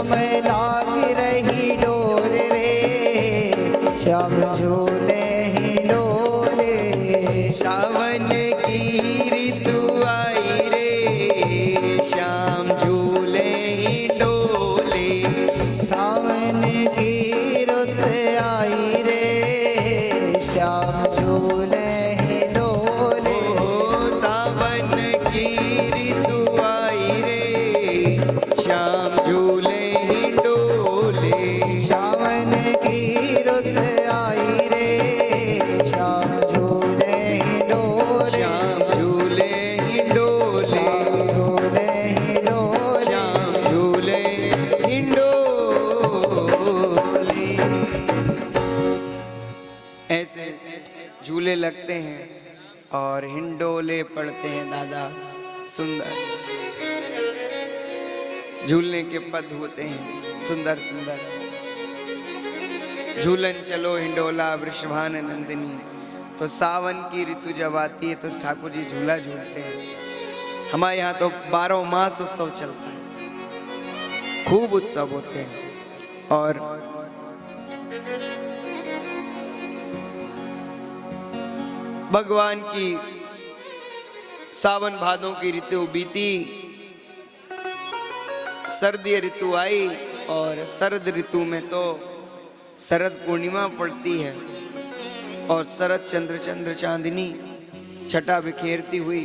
श्याम लाग रही डोर रे, श्याम झूले ही डोले। सावन की ऋतु आई रे, श्याम झूले ही डोले। सावन की रुत आई रे, श्याम झूले ही डोले। सावन की ऋतु आई रे, श्याम झूले ही डोले। सावन की रुत आई रे, श्याम झूले ही डोले। श्याम झूले ही डोले। झूले ही डोले। श्याम झूले ही डोले। ऐसे झूले लगते हैं और हिंडोले पड़ते हैं दादा। सुंदर झूलने के पद होते हैं सुंदर सुंदर। झूलन चलो हिंडोला वृषभान नंदिनी। तो सावन की ऋतु जब आती है तो ठाकुर जी झूला झूलते हैं। हमारे यहाँ तो 12 मास उत्सव चलता है, खूब उत्सव होते हैं। और भगवान की सावन भादों की ऋतु बीती, सर्दी ऋतु आई और शरद ऋतु में तो शरद पूर्णिमा पड़ती है और शरद चंद्र चांदनी छटा बिखेरती हुई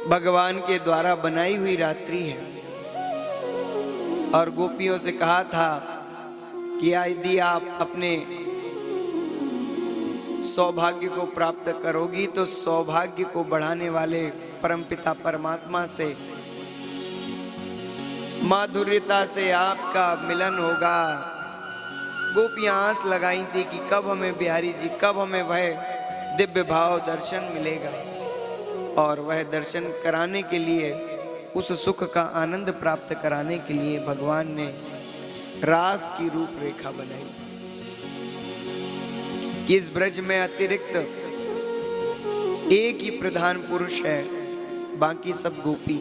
भगवान के द्वारा बनाई हुई रात्रि है। और गोपियों से कहा था कि यदि आप अपने सौभाग्य को प्राप्त करोगी तो सौभाग्य को बढ़ाने वाले परमपिता परमात्मा से माधुर्यता से आपका मिलन होगा। गोपियां आस लगाई थी कि कब हमें बिहारी जी, कब हमें वह दिव्य भाव दर्शन मिलेगा। और वह दर्शन कराने के लिए, उस सुख का आनंद प्राप्त कराने के लिए भगवान ने रास की रूपरेखा बनाई कि इस ब्रज में अतिरिक्त एक ही प्रधान पुरुष है, बाकी सब गोपी।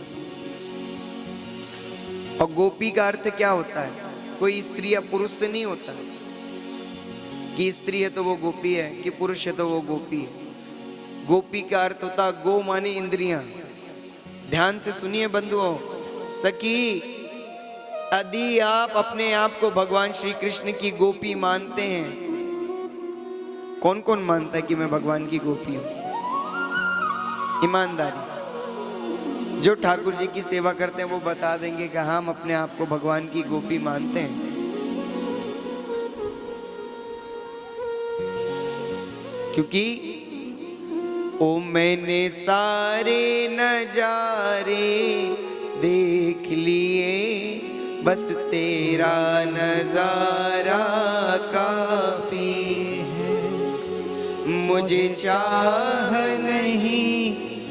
और गोपी का अर्थ क्या होता है? कोई स्त्री या पुरुष से नहीं होता कि स्त्री है तो वो गोपी है, कि पुरुष है तो वो गोपी है। गोपी का अर्थ होता गो माने इंद्रियां। ध्यान से सुनिए बंधुओं। सखी, यदि आप अपने आप को भगवान श्री कृष्ण की गोपी मानते हैं, कौन कौन मानता है कि मैं भगवान की गोपी हूं? ईमानदारी से जो ठाकुर जी की सेवा करते हैं वो बता देंगे कि हम अपने आप को भगवान की गोपी मानते हैं। क्योंकि ओ मैंने सारे नजारे देख लिए, बस तेरा नजारा काफी है। मुझे चाह नहीं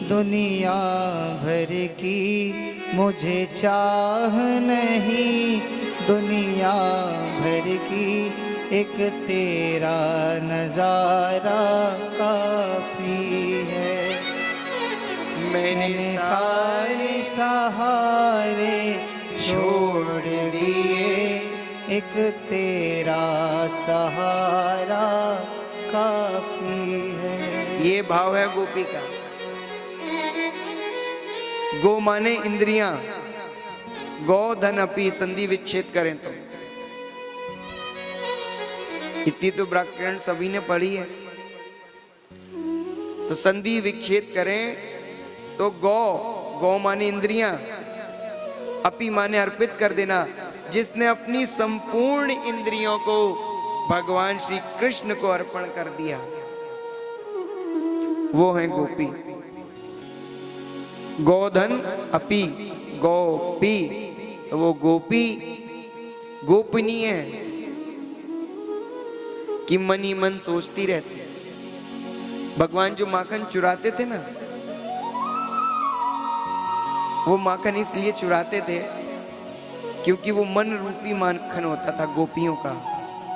दुनिया भर की, मुझे चाह नहीं दुनिया भर की, एक तेरा नजारा काफी है। मैंने सारे सहारे छोड़ दिए, एक तेरा सहारा काफी है। ये भाव है गोपी का। गो माने इंद्रियां, गौ धन अपी संधि विच्छेद करें तो। इतनी तो व्याकरण सभी ने पढ़ी है। तो संधि विच्छेद करें तो गौ, गौ माने इंद्रियां, अपी माने अर्पित कर देना। जिसने अपनी संपूर्ण इंद्रियों को भगवान श्री कृष्ण को अर्पण कर दिया वो है गोपी। गोधन अपी गोपी, तो वो गोपी गोपनीय है कि मन ही मन सोचती रहती है। भगवान जो माखन चुराते थे ना, वो माखन इसलिए चुराते थे क्योंकि वो मन रूपी माखन होता था गोपियों का।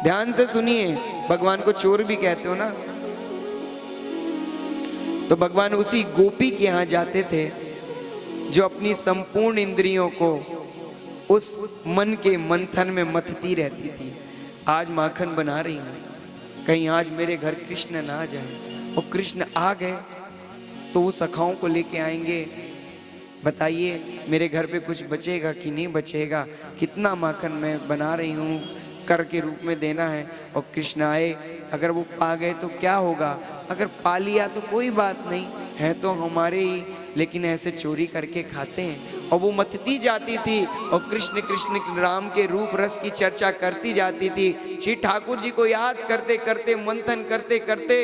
ध्यान से सुनिए, भगवान को चोर भी कहते हो ना, तो भगवान उसी गोपी के यहां जाते थे जो अपनी संपूर्ण इंद्रियों को उस मन के मंथन में मथती रहती थी। आज माखन बना रही हूँ, कहीं आज मेरे घर कृष्ण ना आ जाए, और कृष्ण आ गए तो वो सखाओं को लेके आएंगे, बताइए मेरे घर पे कुछ बचेगा कि नहीं बचेगा, कितना माखन मैं बना रही हूँ, कर के रूप में देना है। और कृष्ण आए, अगर वो पा गए तो क्या होगा, अगर पा लिया तो कोई बात नहीं है, तो हमारे ही, लेकिन ऐसे चोरी करके खाते हैं। और वो मथती जाती थी और कृष्ण कृष्ण राम के रूप रस की चर्चा करती जाती थी। श्री ठाकुर जी को याद करते करते, मंथन करते करते,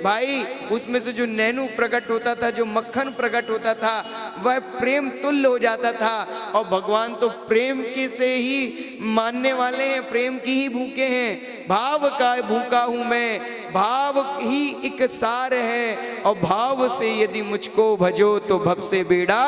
भाई उसमें से जो नैनू प्रकट होता था, जो मक्खन प्रकट होता था, वह प्रेम तुल्य हो जाता था। और भगवान तो प्रेम के से ही मानने वाले हैं, प्रेम की ही भूखे हैं। भाव का भूखा हूं मैं, भाव ही एक सार है, और भाव से यदि मुझको भजो तो भव से बेड़ा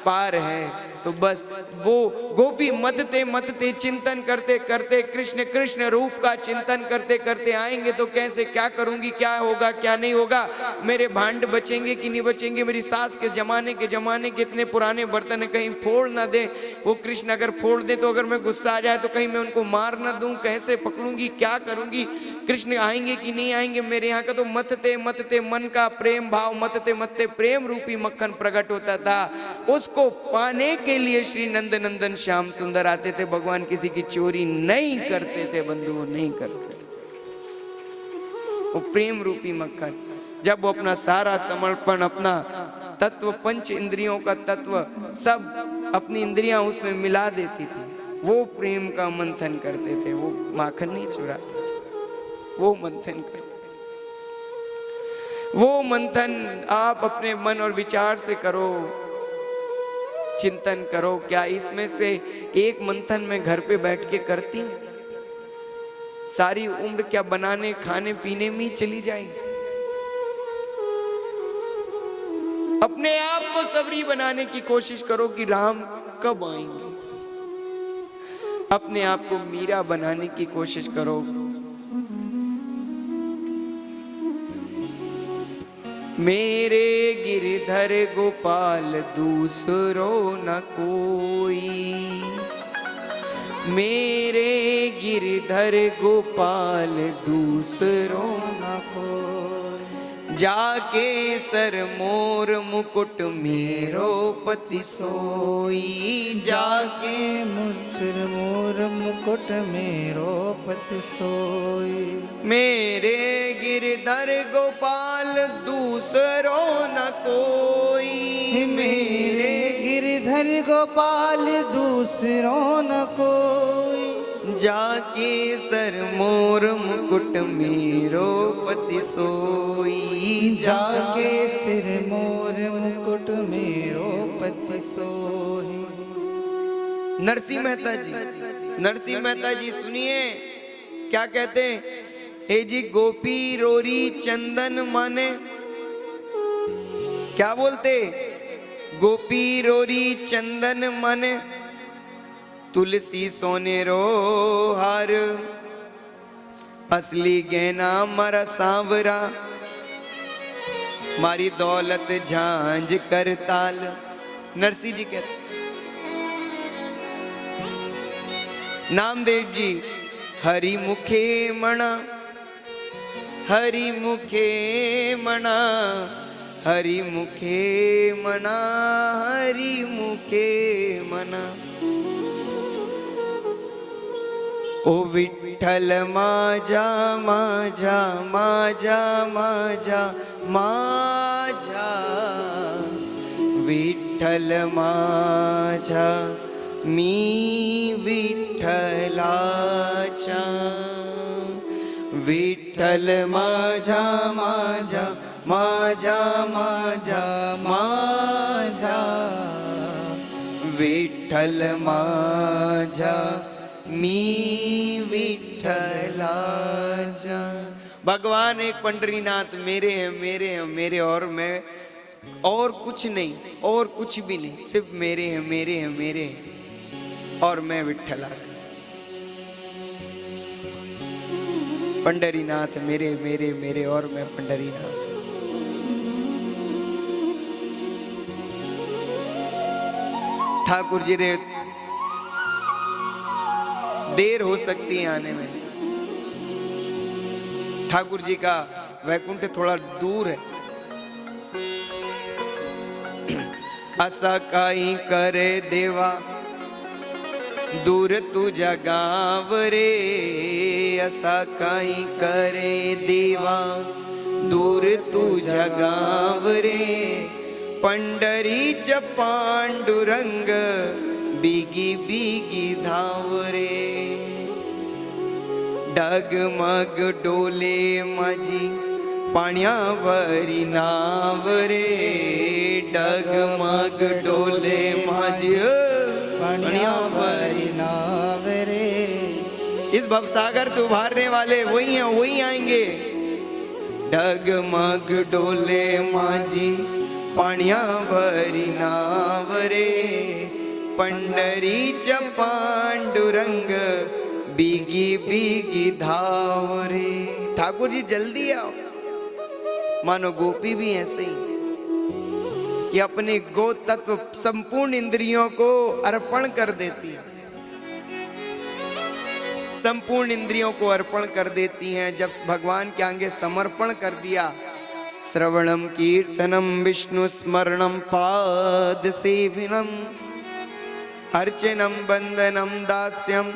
पार है। तो बस वो गोपी मथते मथते, चिंतन करते करते, कृष्ण कृष्ण रूप का चिंतन करते करते, आएंगे तो कैसे, क्या करूंगी, क्या होगा क्या नहीं होगा, मेरे भांड बचेंगे कि नहीं बचेंगे, मेरी सास के जमाने के इतने पुराने बर्तन कहीं फोड़ ना दे, वो कृष्ण अगर फोड़ दे तो अगर मैं गुस्सा आ जाए तो कहीं मैं उनको मार ना दूं, कैसे पकड़ूंगी, क्या करूंगी, कृष्ण आएंगे कि नहीं आएंगे मेरे यहाँ का। तो मथते मथते मन का प्रेम भाव, मथते मथते प्रेम रूपी मक्खन प्रकट होता था। उसको पाने के लिए श्री नंद नंदन श्याम सुंदर आते थे। भगवान किसी की चोरी नहीं करते थे बंधुओं, नहीं करते थे। वो प्रेम रूपी मक्खन, जब वो अपना सारा समर्पण, अपना तत्व, पंच इंद्रियों का तत्व, सब अपनी इंद्रियां उसमें मिला देती थी, वो प्रेम का मंथन करते थे। वो माखन नहीं चुराते थे, वो मंथन करते। वो मंथन आप अपने मन और विचार से करो, चिंतन करो। क्या इसमें से एक मंथन में घर पे बैठ के करती हूँ? सारी उम्र क्या बनाने खाने पीने में ही चली जाएगी? अपने आप को सबरी बनाने की कोशिश करो कि राम कब आएंगे। अपने आप को मीरा बनाने की कोशिश करो। मेरे गिरधर गोपाल दूसरो न कोई, मेरे गिरधर गोपाल दूसरो न कोई, जाके सर मोर मुकुट मेरो पति सोई, जाके मुझर मोर मुकुट मेरो पति सोई। मेरे गिरधर गोपाल दूसरो न कोई, मेरे गिरधर गोपाल दूसरो न कोई, जाके सर मोर मुकुट मेरो पति सोई, जाके सिर मोर मुकुट मेरो पति सोई। नरसिंह मेहता जी, नरसिंह मेहता जी सुनिए क्या कहते हैं। हे जी गोपी रोरी चंदन माने, क्या बोलते, गोपी रोरी चंदन माने, तुलसी सोने रो हार, असली गहना मारा सांवरा, मारी दौलत झांझ कर ताल। नरसिंह जी कहते, नामदेव जी हरि मुखे मणा, हरि मुखे मणा, हरि मुखे मणा, हरि मुखे मना। ओ विठ्ठल माझा माझा माझा माझा माझा, विठ्ठल माझा मी विठ्ठलाचा, विठ्ठल माझा माझा माझा माझा माझा, विठ्ठल माझा मी विठ्ठलाचा। भगवान एक पंडरीनाथ मेरे हैं, मेरे हैं, मेरे, और मैं और कुछ नहीं, और कुछ भी नहीं, सिर्फ मेरे हैं, मेरे हैं, मेरे हैं, और मैं विठ्ठला। पंडरीनाथ मेरे मेरे मेरे, और मैं पंडरीनाथ। ठाकुर जी रे देर हो सकती है आने में। ठाकुर जी का वैकुंठ थोड़ा दूर है। असा काई करे देवा दूर तुझा गाव रे, असा काई करे देवा दूर तुझा गाव रे, पंढरीच पांडुरंग बिगी बिगी धाव रे। डगमग डोले माझी पाण्यावरी नाव रे, डगमग डोले माझी पाण्यावरी नाव रे। इस भवसागर से उभारने वाले वही हैं, वही आएंगे। डगमग डोले माझी पाण्यावरी नाव रे, पंढरीच पांडुरंग बिगी बिगी धाव रे। ठाकुर जी जल्दी आओ। मानो गोपी भी ऐसे ही कि अपने गो तत्व संपूर्ण इंद्रियों को अर्पण कर देती है, संपूर्ण इंद्रियों को अर्पण कर देती हैं। जब भगवान के आगे समर्पण कर दिया, श्रवणम कीर्तनम विष्णु स्मरणम पाद सेविनम अर्चनम बंदनम दास्यम